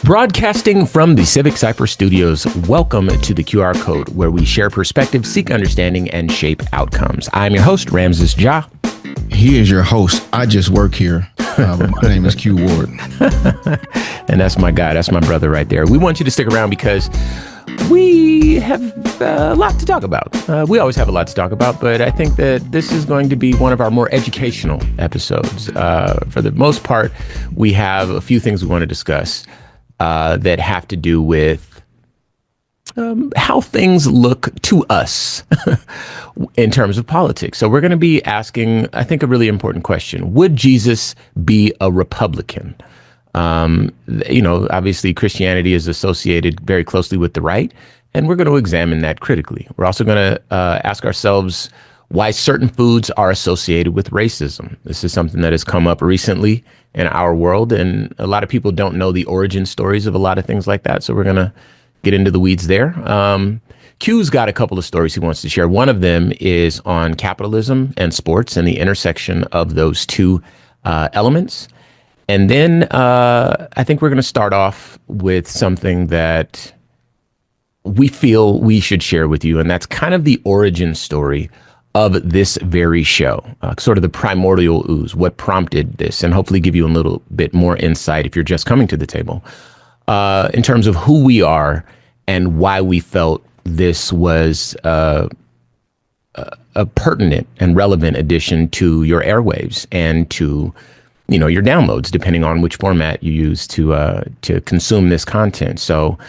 Broadcasting from the Civic Cypress Studios, welcome to the QR Code, where we share perspective, seek understanding, and shape outcomes. I'm your host, Ramses Ja. He is your host. I just work here. But my name is Q Ward. And that's my guy. That's my brother right there. We want you to stick around because we have a lot to talk about. We always have a lot to talk about, but I think that this is going to be one of our more educational episodes. For the most part, we have a few things we want to discuss that have to do with how things look to us in terms of politics. So we're going to be asking, I think, a really important question. Would Jesus be a Republican? Obviously Christianity is associated very closely with the right, and we're going to examine that critically. We're also going to ask ourselves why certain foods are associated with racism. This is something that has come up recently in our world, and a lot of people don't know the origin stories of a lot of things like that. So we're going to get into the weeds there. Q's got a couple of stories he wants to share. One of them is on capitalism and sports and the intersection of those two elements. And then I think we're going to start off with something that we feel we should share with you, and that's kind of the origin story of this very show, sort of the primordial ooze, what prompted this, and hopefully give you a little bit more insight if you're just coming to the table in terms of who we are and why we felt this was a pertinent and relevant addition to your airwaves and to your downloads, depending on which format you use to consume this content. So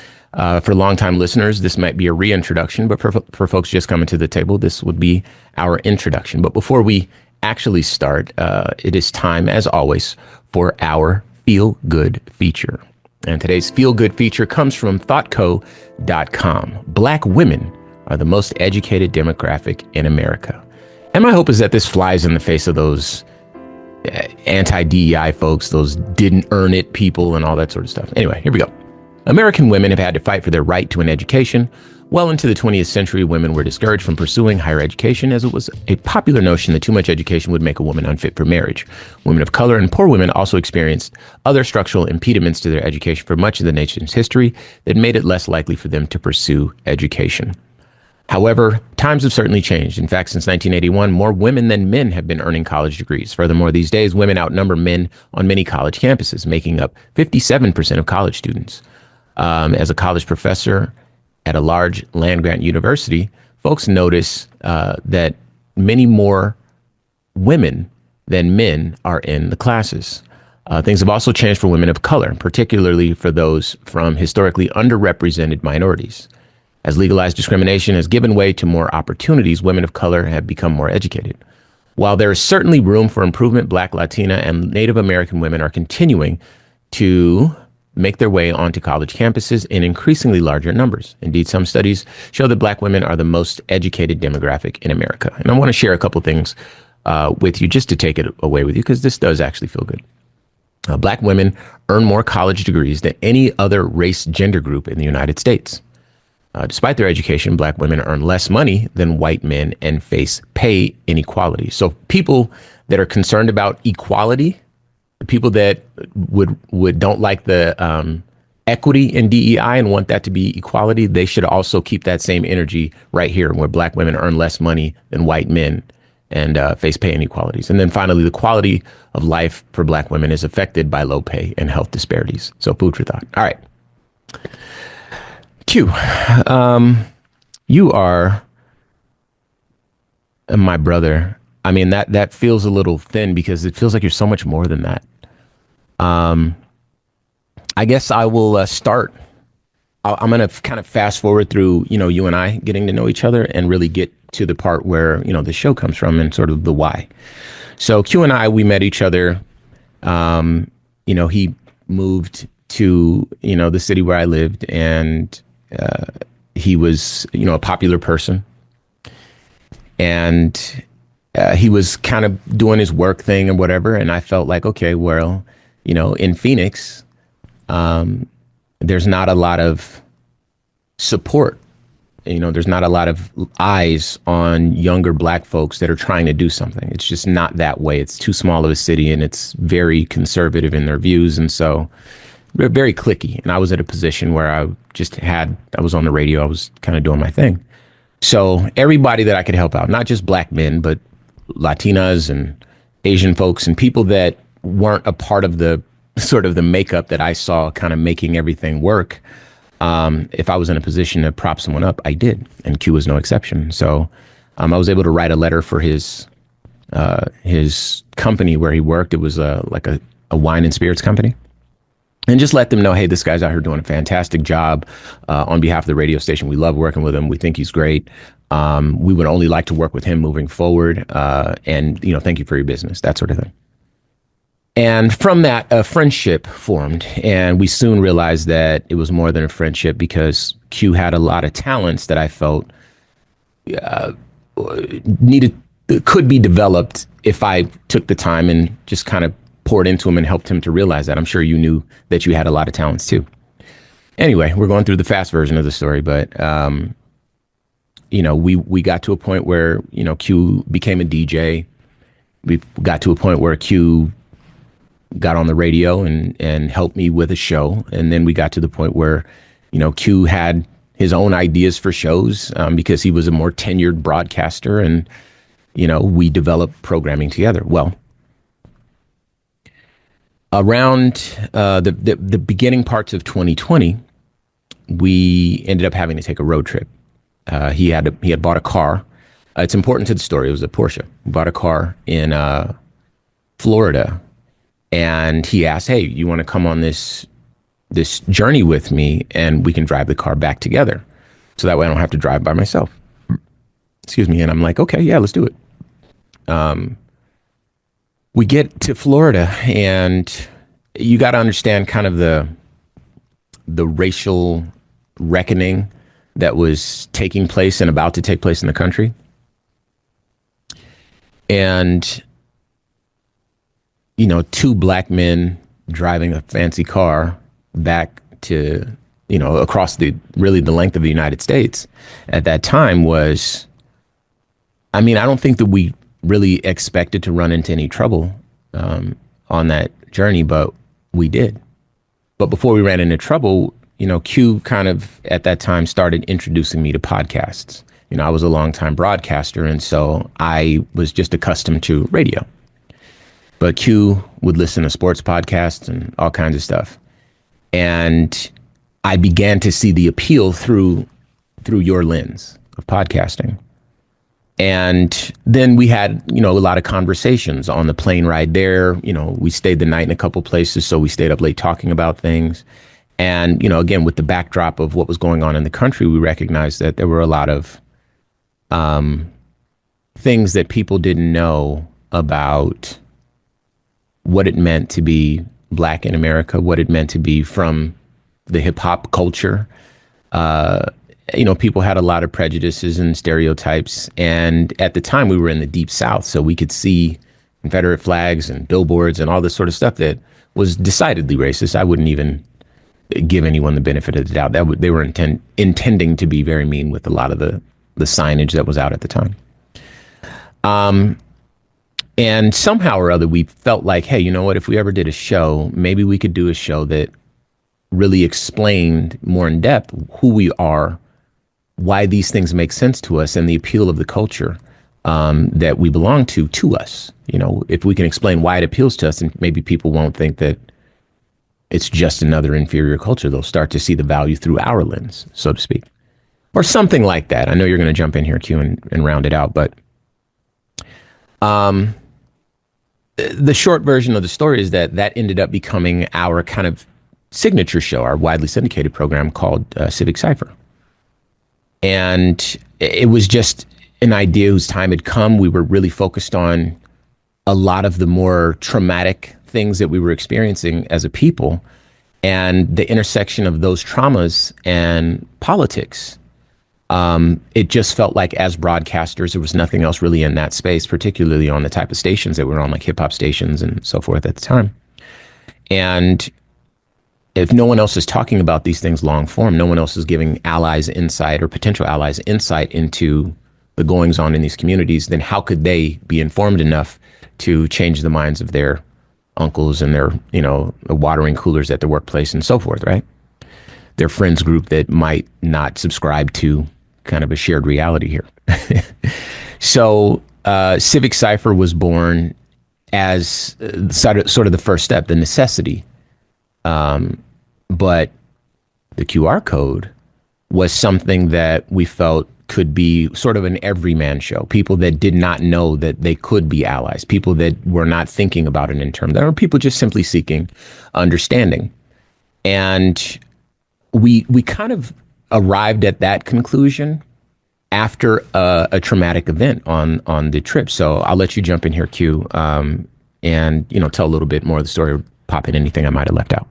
for longtime listeners, this might be a reintroduction, but for folks just coming to the table, this would be our introduction. But before we actually start, it is time, as always, for our Feel Good feature. And today's Feel Good feature comes from thoughtco.com. Black women are the most educated demographic in America. And my hope is that this flies in the face of those anti-DEI folks, those didn't earn it people and all that sort of stuff. Anyway, here we go. American women have had to fight for their right to an education. Well into the 20th century, women were discouraged from pursuing higher education as it was a popular notion that too much education would make a woman unfit for marriage. Women of color and poor women also experienced other structural impediments to their education for much of the nation's history that made it less likely for them to pursue education. However, times have certainly changed. In fact, since 1981, more women than men have been earning college degrees. Furthermore, these days, women outnumber men on many college campuses, making up 57% of college students. As a college professor at a large land-grant university, folks notice that many more women than men are in the classes. Things have also changed for women of color, particularly for those from historically underrepresented minorities. As legalized discrimination has given way to more opportunities, women of color have become more educated. While there is certainly room for improvement, Black, Latina, and Native American women are continuing to make their way onto college campuses in increasingly larger numbers. Indeed, some studies show that Black women are the most educated demographic in America. And I want to share a couple things with you just to take it away with you, because this does actually feel good. Black women earn more college degrees than any other race gender group in the United States. Despite their education, Black women earn less money than white men and face pay inequality. So people that are concerned about equality, the people that would don't like the equity in DEI and want that to be equality, they should also keep that same energy right here, where Black women earn less money than white men and face pay inequalities. And then finally, the quality of life for Black women is affected by low pay and health disparities. So food for thought. All right. Q, you are my brother. I mean, that feels a little thin because it feels like you're so much more than that. I guess I will start. I'm going to kind of fast forward through, you and I getting to know each other and really get to the part where, the show comes from and sort of the why. So Q and I, we met each other. He moved to, the city where I lived, and he was, a popular person. And he was kind of doing his work thing and whatever. And I felt like, okay, well, in Phoenix, there's not a lot of support. There's not a lot of eyes on younger Black folks that are trying to do something. It's just not that way. It's too small of a city and it's very conservative in their views. And so very cliquey. And I was at a position where I was on the radio. I was kind of doing my thing. So everybody that I could help out, not just black men, but Latinas and Asian folks and people that weren't a part of the sort of the makeup that I saw kind of making everything work. If I was in a position to prop someone up, I did. And Q was no exception. So I was able to write a letter for his company where he worked. It was like a wine and spirits company. And just let them know, hey, this guy's out here doing a fantastic job on behalf of the radio station. We love working with him. We think he's great. We would only like to work with him moving forward. And, thank you for your business, that sort of thing. And from that, a friendship formed. And we soon realized that it was more than a friendship because Q had a lot of talents that I felt could be developed if I took the time and just kind of poured into him and helped him to realize that. I'm sure you knew that you had a lot of talents too. Anyway, we're going through the fast version of the story, but we got to a point where Q became a DJ. We got to a point where Q got on the radio and helped me with a show, and then we got to the point where Q had his own ideas for shows because he was a more tenured broadcaster, and we developed programming together. Well, around the beginning parts of 2020, we ended up having to take a road trip. He had bought a car. It's important to the story. It was a Porsche. He bought a car in Florida, and he asked, "Hey, you want to come on this journey with me, and we can drive the car back together, so that way I don't have to drive by myself." Excuse me. And I'm like, "Okay, yeah, let's do it." We get to Florida, and you got to understand kind of the racial reckoning that was taking place and about to take place in the country. And, two black men driving a fancy car back to, across the length of the United States at that time was, I don't think that we really expected to run into any trouble on that journey, but we did. But before we ran into trouble, Q kind of at that time started introducing me to podcasts. I was a longtime broadcaster, and so I was just accustomed to radio. But Q would listen to sports podcasts and all kinds of stuff. And I began to see the appeal through your lens of podcasting. And then we had, a lot of conversations on the plane ride there. We stayed the night in a couple places, so we stayed up late talking about things. And, again, with the backdrop of what was going on in the country, we recognized that there were a lot of things that people didn't know about what it meant to be Black in America, what it meant to be from the hip hop culture. People had a lot of prejudices and stereotypes. And at the time we were in the Deep South, so we could see Confederate flags and billboards and all this sort of stuff that was decidedly racist. I wouldn't even give anyone the benefit of the doubt. They were intending to be very mean with a lot of the signage that was out at the time. And somehow or other, we felt like, hey, you know what, if we ever did a show, maybe we could do a show that really explained more in depth who we are, why these things make sense to us, and the appeal of the culture that we belong to us. If we can explain why it appeals to us, and maybe people won't think that it's just another inferior culture. They'll start to see the value through our lens, so to speak, or something like that. I know you're going to jump in here, Q, and round it out, but the short version of the story is that ended up becoming our kind of signature show, our widely syndicated program called Civic Cypher. And it was just an idea whose time had come. We were really focused on a lot of the more traumatic things that we were experiencing as a people, and the intersection of those traumas and politics. It just felt like as broadcasters, there was nothing else really in that space, particularly on the type of stations that we were on, like hip hop stations and so forth at the time. And if no one else is talking about these things long form, no one else is giving allies insight or potential allies insight into the goings on in these communities, then how could they be informed enough to change the minds of their uncles and their, watering coolers at the workplace and so forth, right? Their friends group that might not subscribe to kind of a shared reality here. So Civic Cipher was born as sort of the first step, the necessity. But the QR code was something that we felt could be sort of an everyman show. People that did not know that they could be allies, people that were not thinking about it in terms, or people just simply seeking understanding. And we kind of arrived at that conclusion after a traumatic event on the trip. So I'll let you jump in here, Q, and tell a little bit more of the story, or pop in anything I might have left out.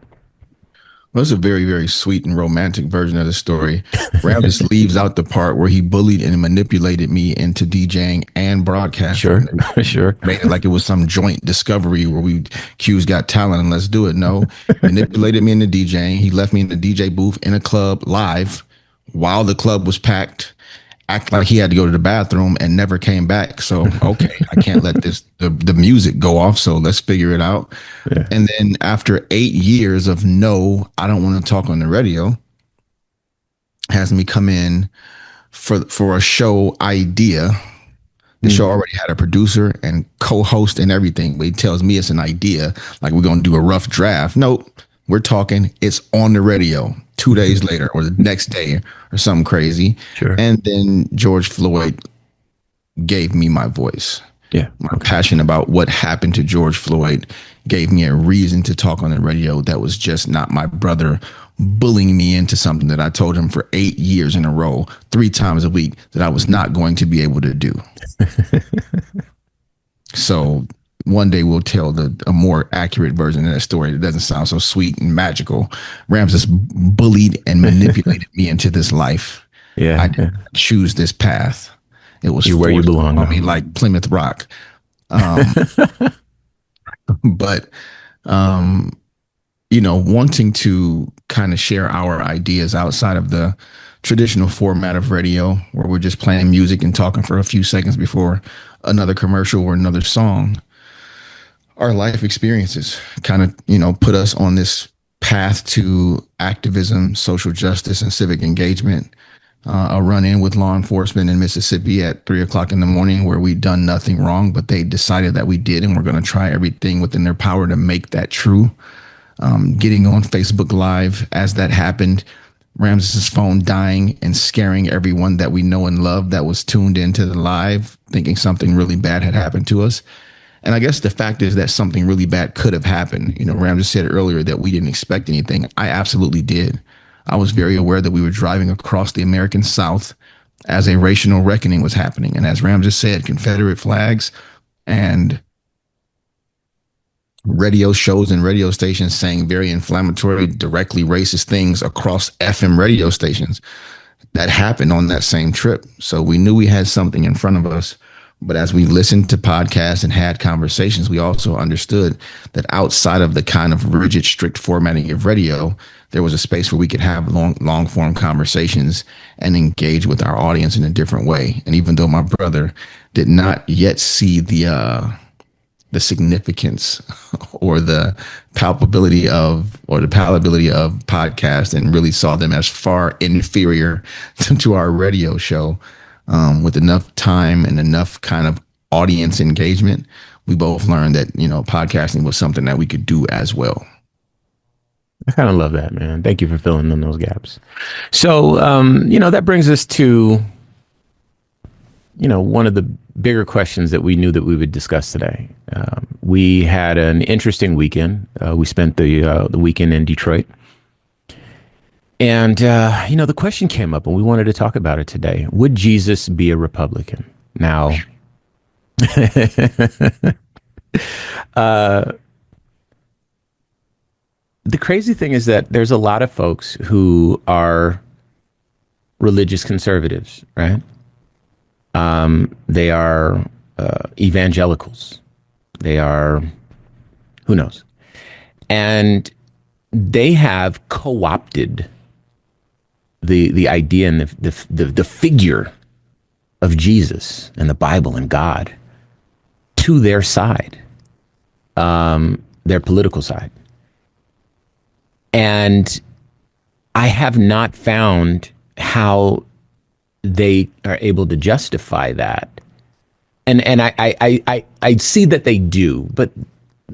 Well, it's a very, very sweet and romantic version of the story. Ram just leaves out the part where he bullied and manipulated me into DJing and broadcasting. Sure. Made it like it was some joint discovery where Q's got talent and let's do it. No, manipulated me into DJing. He left me in the DJ booth in a club live while the club was packed, acted like he had to go to the bathroom and never came back. So, okay, I can't let the music go off. So let's figure it out. Yeah. And then after 8 years of no, I don't want to talk on the radio, has me come in for a show idea. The show already had a producer and co-host and everything, but he tells me it's an idea, like we're going to do a rough draft. Nope, we're talking, it's on the radio 2 days later or the next day or something crazy. Sure. And then George Floyd gave me my voice. Yeah. My passion about what happened to George Floyd gave me a reason to talk on the radio that was just not my brother bullying me into something that I told him for 8 years in a row, 3 times a week, that I was not going to be able to do. So one day we'll tell a more accurate version of that story that doesn't sound so sweet and magical. Rams just bullied and manipulated me into this life. Yeah. I didn't choose this path. It was where you belong. I mean, like Plymouth Rock. But, wanting to kind of share our ideas outside of the traditional format of radio, where we're just playing music and talking for a few seconds before another commercial or another song. Our life experiences kind of, put us on this path to activism, social justice, and civic engagement. A run-in with law enforcement in Mississippi at 3:00 in the morning where we'd done nothing wrong, but they decided that we did, and we're going to try everything within their power to make that true. Getting on Facebook Live as that happened, Ramses's phone dying and scaring everyone that we know and love that was tuned into the live, thinking something really bad had happened to us. And I guess the fact is that something really bad could have happened. Ramses said earlier that we didn't expect anything. I absolutely did. I was very aware that we were driving across the American South as a racial reckoning was happening. And as Ramses said, Confederate flags and radio shows and radio stations saying very inflammatory, directly racist things across FM radio stations that happened on that same trip. So we knew we had something in front of us. But as we listened to podcasts and had conversations, we also understood that outside of the kind of rigid, strict formatting of radio, there was a space where we could have long form conversations and engage with our audience in a different way. And even though my brother did not yet see the significance or the palatability of podcasts and really saw them as far inferior to our radio show, with enough time and enough kind of audience engagement, we both learned that, podcasting was something that we could do as well. I kind of love that, man. Thank you for filling in those gaps. So, that brings us to, one of the bigger questions that we knew that we would discuss today. We had an interesting weekend. We spent the weekend in Detroit. And, the question came up and we wanted to talk about it today. Would Jesus be a Republican? Now, the crazy thing is that there's a lot of folks who are religious conservatives, right? They are evangelicals. They are, who knows? And they have co-opted the idea and the figure of Jesus and the Bible and God to their side. their political side. And I have not found how they are able to justify that. And I see that they do, but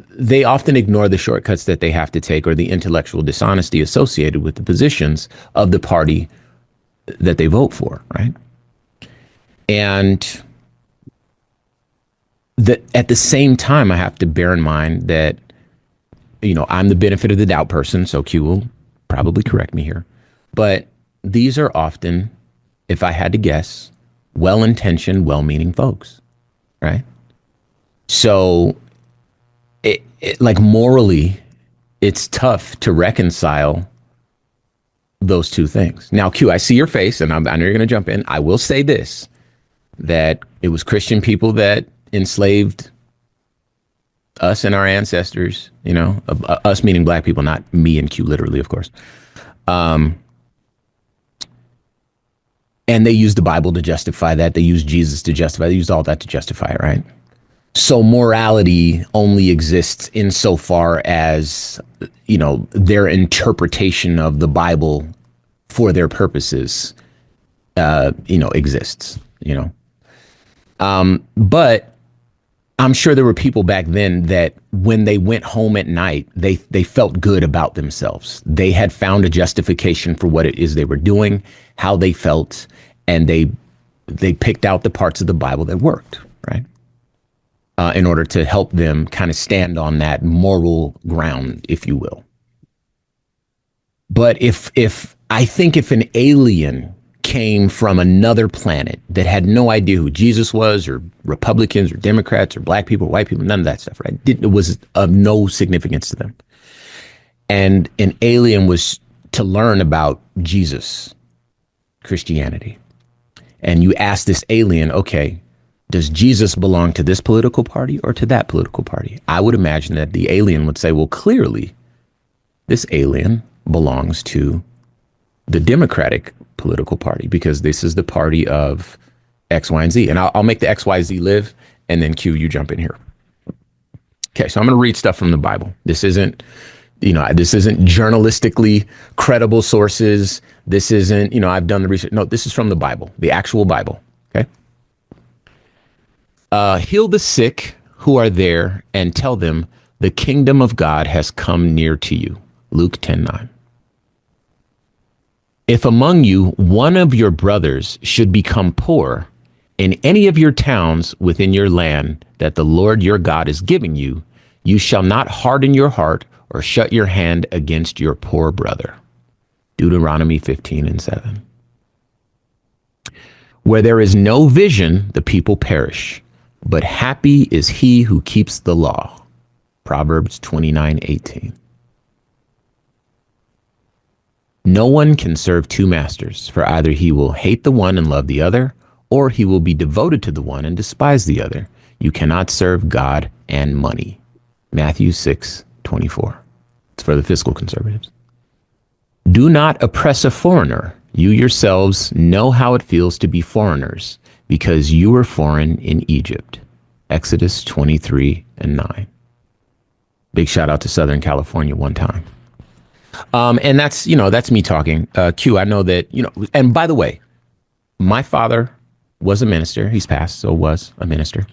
they often ignore the shortcuts that they have to take or the intellectual dishonesty associated with the positions of the party that they vote for, right? And that at the same time, I have to bear in mind that, I'm the benefit of the doubt person, so Q will probably correct me here. But these are often, if I had to guess, well-intentioned, well-meaning folks, right? So, like morally, it's tough to reconcile those two things. Now, Q, I see your face, and I know you're going to jump in. I will say this, that it was Christian people that enslaved us and our ancestors, us meaning black people, not me and Q literally, of course. And they used the Bible to justify that. They used Jesus to justify. They used all that to justify it, right? So morality only exists insofar as, their interpretation of the Bible for their purposes, exists, But I'm sure there were people back then that when they went home at night, they felt good about themselves. They had found a justification for what it is they were doing, how they felt, and they picked out the parts of the Bible that worked, right? In order to help them kind of stand on that moral ground, if you will. But if an alien came from another planet that had no idea who Jesus was, or Republicans or Democrats or black people, or white people, none of that stuff, right? It was of no significance to them. And an alien was to learn about Jesus, Christianity. And you ask this alien, okay, does Jesus belong to this political party or to that political party? I would imagine that the alien would say, well, clearly this alien belongs to the Democratic political party because this is the party of X, Y, and Z. And I'll make the X, Y, Z live, and then Q, you jump in here. Okay, so I'm going to read stuff from the Bible. This isn't journalistically credible sources. This isn't, I've done the research. No, this is from the Bible, the actual Bible. Okay. Heal the sick who are there and tell them the kingdom of God has come near to you. Luke 10:9. If among you one of your brothers should become poor in any of your towns within your land that the Lord your God is giving you, you shall not harden your heart or shut your hand against your poor brother. Deuteronomy 15:7. Where there is no vision, the people perish, but happy is he who keeps the law. Proverbs 29:18. No one can serve two masters, for either he will hate the one and love the other, or he will be devoted to the one and despise the other. You cannot serve God and money. Matthew 6:24. It's for the fiscal conservatives. Do not oppress a foreigner. You yourselves know how it feels to be foreigners, because you were foreign in Egypt. Exodus 23:9. Big shout out to Southern California one time. And that's me talking. Q, I know that, and by the way, my father was a minister. He's passed, so was a minister.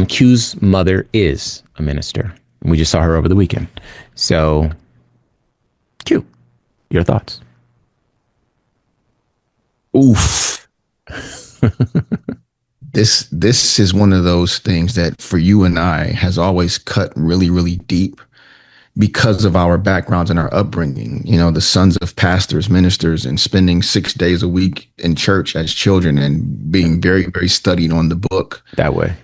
Q's mother is a minister. We just saw her over the weekend. So, Q, your thoughts? Oof. This is one of those things that for you and I has always cut really, really deep because of our backgrounds and our upbringing. The sons of pastors, ministers, and spending 6 days a week in church as children and being very, very studied on the book. That way.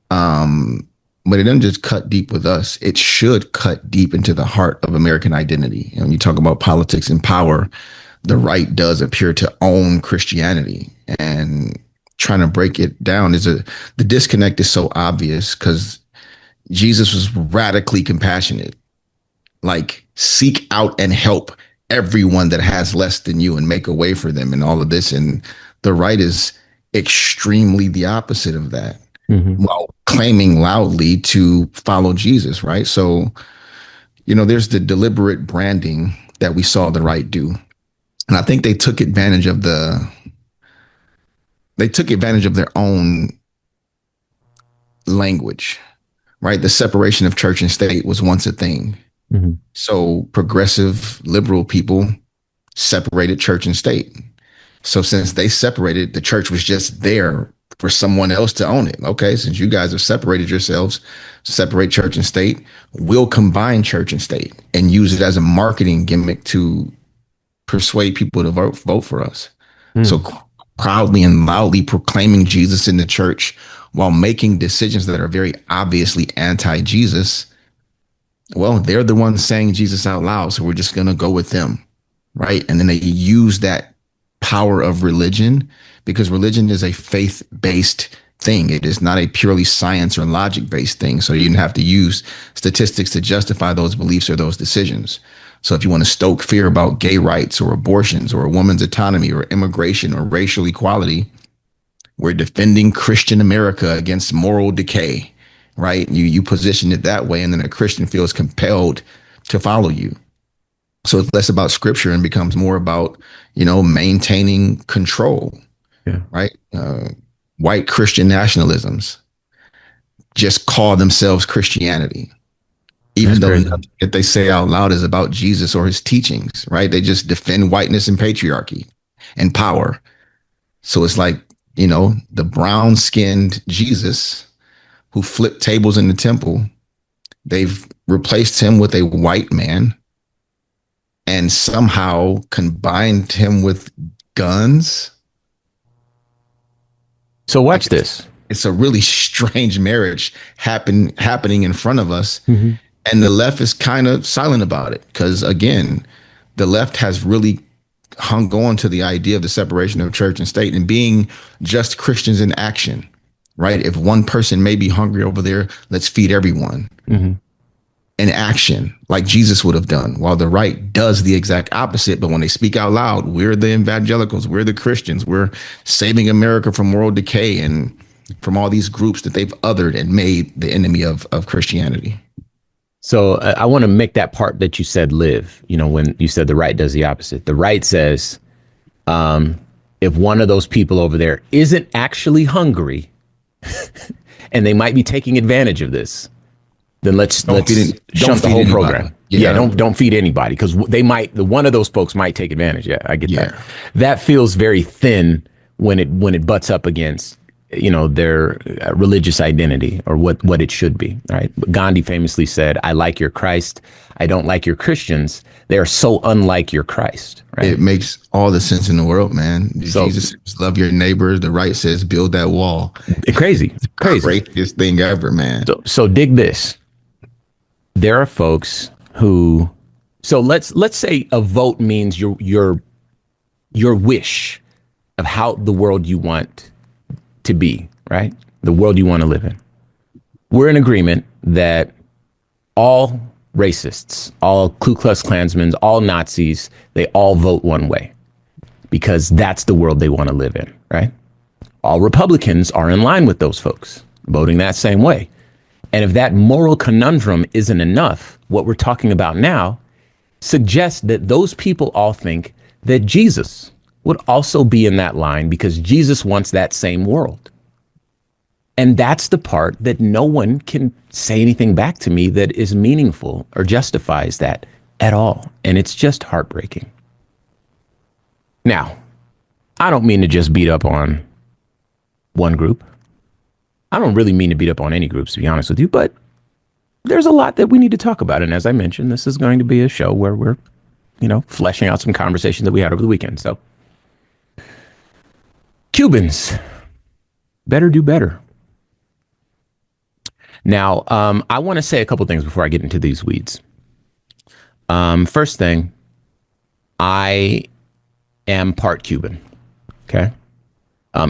But it doesn't just cut deep with us. It should cut deep into the heart of American identity. When you talk about politics and power, the right does appear to own Christianity, and trying to break it down the disconnect is so obvious because Jesus was radically compassionate. Like, seek out and help everyone that has less than you and make a way for them and all of this. And the right is extremely the opposite of that. Mm-hmm. Well, claiming loudly to follow Jesus, right? So, there's the deliberate branding that we saw the right do. And I think they took advantage of their own language, right? The separation of church and state was once a thing. Mm-hmm. So progressive liberal people separated church and state. So since they separated, the church was just there for someone else to own it. Okay, since you guys have separated yourselves, separate church and state, we'll combine church and state and use it as a marketing gimmick to persuade people to vote for us. So proudly and loudly proclaiming Jesus in the church while making decisions that are very obviously anti-Jesus. Well, they're the ones saying Jesus out loud, so we're just going to go with them, right? And then they use that power of religion, because religion is a faith-based thing. It is not a purely science or logic-based thing. So you didn't have to use statistics to justify those beliefs or those decisions. So if you want to stoke fear about gay rights or abortions or a woman's autonomy or immigration or racial equality, we're defending Christian America against moral decay, right? You position it that way, and then a Christian feels compelled to follow you. So it's less about scripture and becomes more about, maintaining control, right? White Christian nationalisms just call themselves Christianity, even though nothing that they say out loud is about Jesus or his teachings, right? They just defend whiteness and patriarchy and power. So it's like, the brown-skinned Jesus who flipped tables in the temple, they've replaced him with a white man and somehow combined him with guns. So watch this. It's a really strange marriage happening in front of us. Mm-hmm. And the left is kind of silent about it because, again, the left has really hung on to the idea of the separation of church and state and being just Christians in action, right? If one person may be hungry over there, let's feed everyone. Mm-hmm. In action, like Jesus would have done, while the right does the exact opposite. But when they speak out loud, we're the evangelicals, we're the Christians, we're saving America from moral decay and from all these groups that they've othered and made the enemy of Christianity. So I want to make that part that you said live, when you said the right does the opposite. The right says, if one of those people over there isn't actually hungry and they might be taking advantage of this, then let's shunt the whole program. Don't feed anybody, because one of those folks might take advantage. Yeah, I get that. That feels very thin when it butts up against their religious identity or what it should be. Right? Gandhi famously said, "I like your Christ. I don't like your Christians. They are so unlike your Christ." Right? It makes all the sense in the world, man. Jesus says, "Love your neighbor." The right says, "Build that wall." Crazy. Craziest thing ever, man. So dig this. There are folks who, so let's say a vote means your wish of how the world you want to be, right? The world you want to live in. We're in agreement that all racists, all Ku Klux Klansmen, all Nazis, they all vote one way because that's the world they want to live in, right? All Republicans are in line with those folks, voting that same way. And if that moral conundrum isn't enough, what we're talking about now suggests that those people all think that Jesus would also be in that line because Jesus wants that same world. And that's the part that no one can say anything back to me that is meaningful or justifies that at all. And it's just heartbreaking. Now, I don't mean to just beat up on one group. I don't really mean to beat up on any groups, to be honest with you, but there's a lot that we need to talk about. And as I mentioned, this is going to be a show where we're, fleshing out some conversations that we had over the weekend. So Cubans better do better. Now, I want to say a couple things before I get into these weeds. First thing, I am part Cuban. Okay.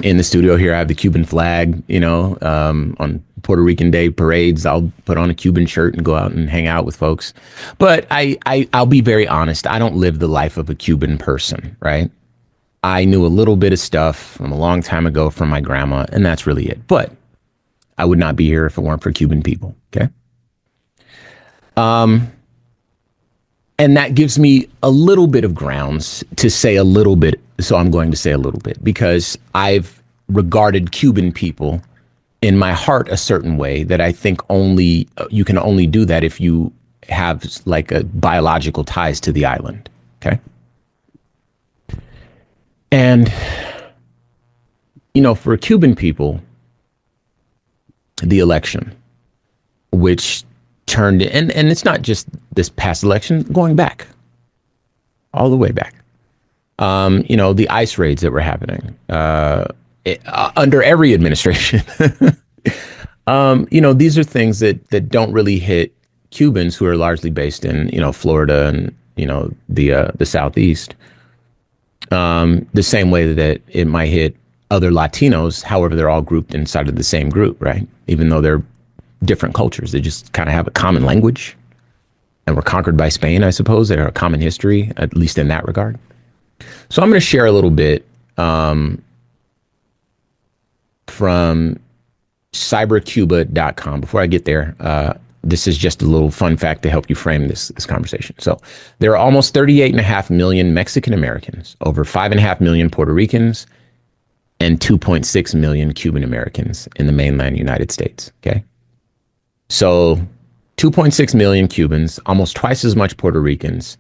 In the studio here, I have the Cuban flag, on Puerto Rican Day parades. I'll put on a Cuban shirt and go out and hang out with folks. But I'll be very honest. I don't live the life of a Cuban person, right? I knew a little bit of stuff from a long time ago from my grandma, and that's really it. But I would not be here if it weren't for Cuban people. Okay. And that gives me a little bit of grounds to say a little bit. So I'm going to say a little bit because I've regarded Cuban people in my heart a certain way that I think you can only do that if you have like a biological ties to the island. Okay. And, for Cuban people, the election, which turned, and it's not just this past election, going back, all the way back. The ICE raids that were happening under every administration. These are things that don't really hit Cubans who are largely based in, Florida and, the Southeast. The same way that it might hit other Latinos, however, they're all grouped inside of the same group, right? Even though they're different cultures, they just kind of have a common language and were conquered by Spain, I suppose. They have a common history, at least in that regard. So I'm going to share a little bit from cybercuba.com. Before I get there, this is just a little fun fact to help you frame this conversation. So there are almost 38.5 million Mexican Americans, over 5.5 million Puerto Ricans, and 2.6 million Cuban Americans in the mainland United States. Okay. So 2.6 million Cubans, almost twice as much Puerto Ricans,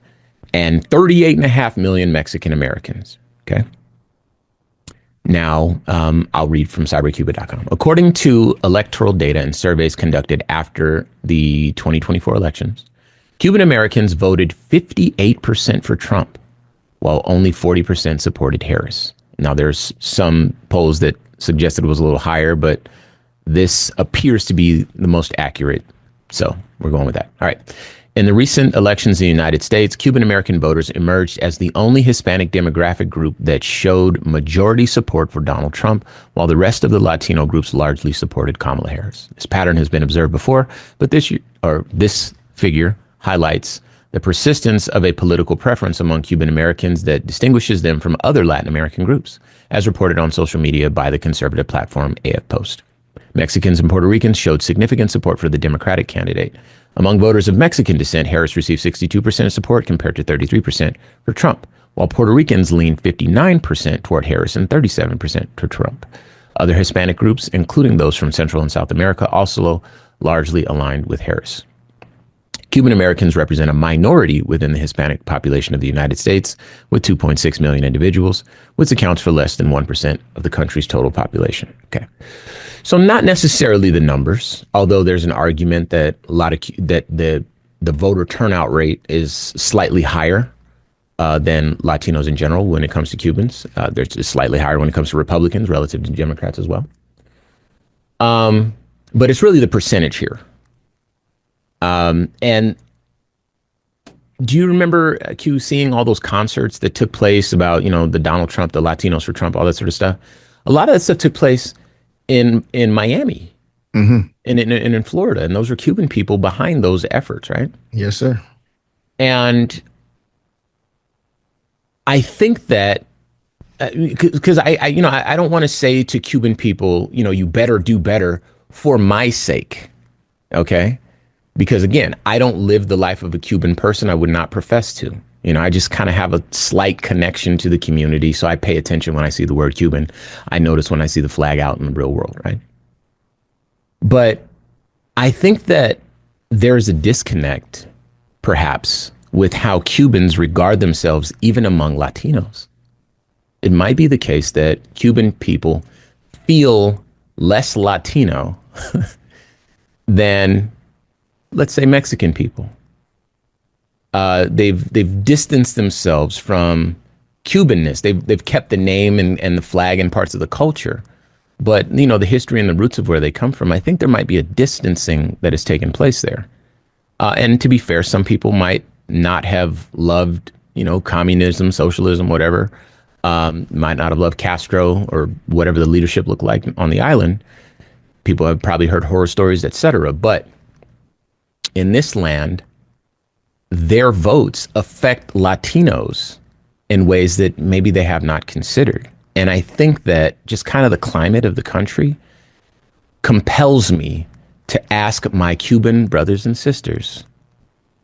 and 38.5 million Mexican Americans. Okay. Now, I'll read from cybercuba.com. According to electoral data and surveys conducted after the 2024 elections, Cuban Americans voted 58% for Trump, while only 40% supported Harris. Now, there's some polls that suggested it was a little higher, but this appears to be the most accurate. So we're going with that. All right. In the recent elections in the United States, Cuban American voters emerged as the only Hispanic demographic group that showed majority support for Donald Trump, while the rest of the Latino groups largely supported Kamala Harris. This pattern has been observed before, but this figure highlights the persistence of a political preference among Cuban Americans that distinguishes them from other Latin American groups, as reported on social media by the conservative platform AF Post. Mexicans and Puerto Ricans showed significant support for the Democratic candidate. Among voters of Mexican descent, Harris received 62% of support compared to 33% for Trump, while Puerto Ricans leaned 59% toward Harris and 37% to Trump. Other Hispanic groups, including those from Central and South America, also largely aligned with Harris. Cuban Americans represent a minority within the Hispanic population of the United States, with 2.6 million individuals, which accounts for less than 1% of the country's total population. Okay. So not necessarily the numbers, although there's an argument that the voter turnout rate is slightly higher than Latinos in general when it comes to Cubans. It's slightly higher when it comes to Republicans relative to Democrats as well. But it's really the percentage here. And do you remember, Q, seeing all those concerts that took place about, the Donald Trump, the Latinos for Trump, all that sort of stuff? A lot of that stuff took place in Miami and in Florida. And those were Cuban people behind those efforts, right? Yes, sir. And I think that because I don't want to say to Cuban people, you better do better for my sake. OK, because, again, I don't live the life of a Cuban person. I would not profess to. I just kind of have a slight connection to the community. So I pay attention when I see the word Cuban. I notice when I see the flag out in the real world. Right. But I think that there's a disconnect, perhaps, with how Cubans regard themselves, even among Latinos. It might be the case that Cuban people feel less Latino than, let's say, Mexican people. They've distanced themselves from Cubanness. They've kept the name and the flag and parts of the culture, but the history and the roots of where they come from. I think there might be a distancing that has taken place there. And to be fair, some people might not have loved communism, socialism, whatever. Might not have loved Castro or whatever the leadership looked like on the island. People have probably heard horror stories, etc. But in this land, their votes affect Latinos in ways that maybe they have not considered. And I think that just kind of the climate of the country compels me to ask my Cuban brothers and sisters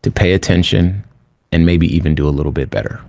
to pay attention and maybe even do a little bit better.